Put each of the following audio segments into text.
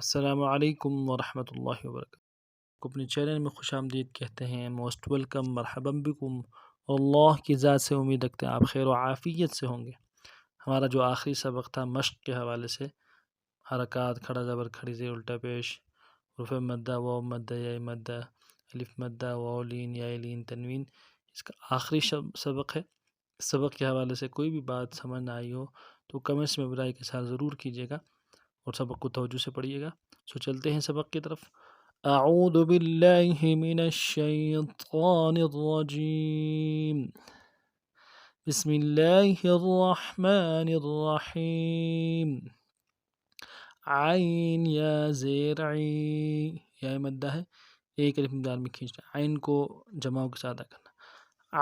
السلام علیکم ورحمۃ اللہ وبرکاتہ کو اپنے چینل میں خوش آمدید کہتے ہیں، موسٹ ویلکم، مرحبا بکم، اور اللہ کی ذات سے امید رکھتے ہیں آپ خیر و عافیت سے ہوں گے۔ ہمارا جو آخری سبق تھا مشق کے حوالے سے، حرکات، کھڑا زبر کھڑی زیر الٹا پیش، حروف مدہ، واو مدہ، یا مدہ، الف مدہ، واو لین، یا لین، تنوین، اس کا آخری سبق ہے۔ اس سبق کے حوالے سے کوئی بھی بات سمجھ نہ آئی ہو تو کمنٹس میں برائے کے ساتھ ضرور کیجیے گا اور سبق کو توجہ سے پڑھیے گا۔ سو چلتے ہیں سبق کی طرف۔ اعوذ باللہ من الشیطان الرجیم، بسم اللہ الرحمن الرحیم۔ عین یا زیر عی، یا مدہ ہے، ایک الف مدار میں کھینچنا، عین کو جماؤں کے ساتھ ادا کرنا۔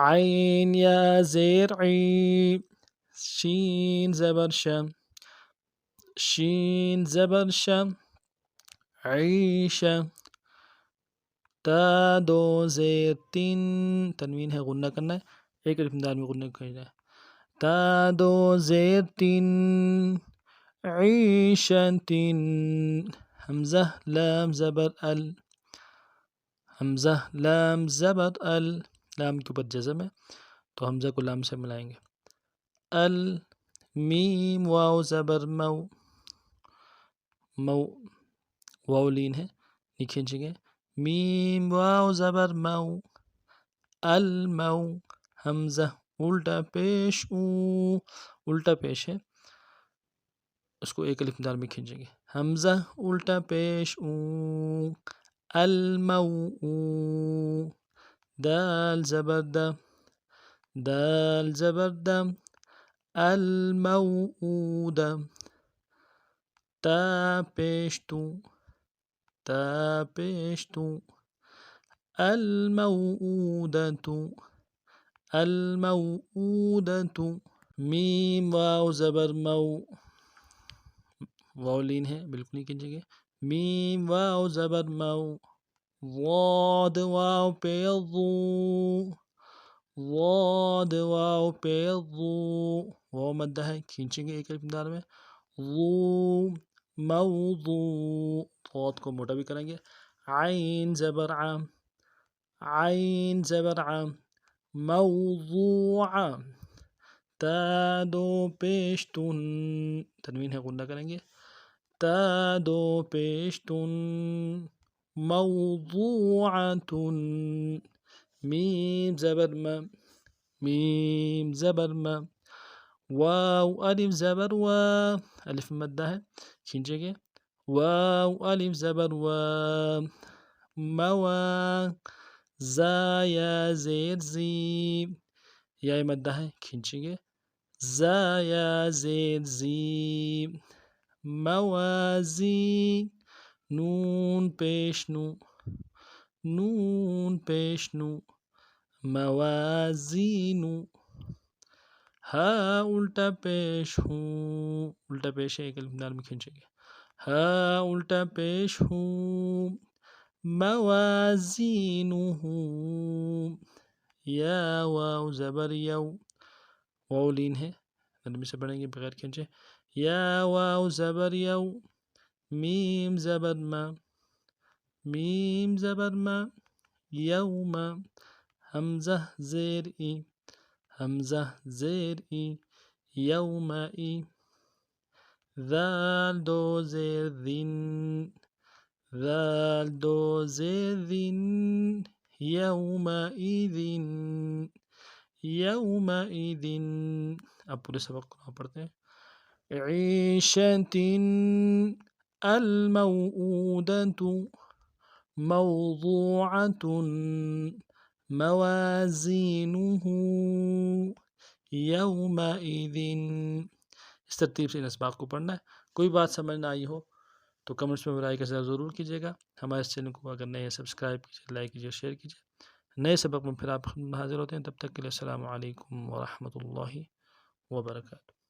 عین یا زیر عی، شین زبر شم، شین زبر شم، عیشہ، تا دو زیر تین، تنوین ہے، غنہ کرنا ہے، ایک الف مدار میں غنہ کھینچنا ہے۔ تا دو زیر تین، عیشتن، حمزہ لام زبر ال، حمزہ لام زبر ال، لام کے اوپر جزم ہے تو حمزہ کو لام سے ملائیں گے۔ ال، میم واو زبر مو، مو واو لین ہے، نہیں کھینچیں گے، میم واو زبر مو، المو، حمزہ الٹا پیش او، الٹا پیش ہے، اس کو ایک الف مدار میں کھینچیں گے، حمزہ الٹا پیش او، المو، دال زبر دا، دال زبر دم، الموعودہ، تا پیش تو، تا پیش تو، الموعودۃ، الموعودۃ، میم واو زبر مو، واو لین ہے، بالکل نہیں کھینچیں گے، میم واو زبر مو، ضاد واو پہ ضو، ضاد واو پہ ضو، واو مدہ ہے، کھینچیں گے ایک الف مدار میں، ضو، موضوع، ضاد کو موٹا بھی کریں گے، عین زبر عام، عین زبر عام، موضوعہ، تا دو پیش تن، تنوین ہے، غنہ کریں گے، تا دو پیش تن، موضوعۃ، میم زبر م، میم زبر م، واو الف زبر وا، الف مدہ ہے، کھینچیں گے، واو الف زبر وا، موا، زا یا زیر زی، یا مدہ ہے، کھینچیں گے، زا یا زیر زی، موازی، نون پیش نو، نون پیش نو، موازین، ہا الٹا پیش ہوں، الٹا پیش ہے، ایک الف مدار میں کھینچیں گے، ہا الٹا پیش ہوں، موازینہ، یا واو زبر یو، واو لین ہے، نرمی سے پڑھیں گے بغیر کھینچے، یا واو زبر یو، میم زبر ما، میم زبر ما، یوم، حمزہ زیر ای، حمزہ زیر ای، یوم ای، ذال دو زیر ذن، ذال دو زیر ذن، یومئذ، یومئذ، اب پورے سبق کو پڑھتے ہیں۔ عیشۃ الموعودۃ، موضوعۃ، موازینہ، یومئذ، اس ترتیب سے ان اسباق کو پڑھنا ہے۔ کوئی بات سمجھ نہ آئی ہو تو کمنٹس میں برائے کے ساتھ ضرور کیجیے گا۔ ہمارے اس چینل کو اگر نئے سبسکرائب کیجیے، لائک کیجیے، شیئر کیجیے۔ نئے سبق میں پھر آپ حاضر ہوتے ہیں، تب تک کے لیے السلام علیکم ورحمۃ اللہ وبرکاتہ۔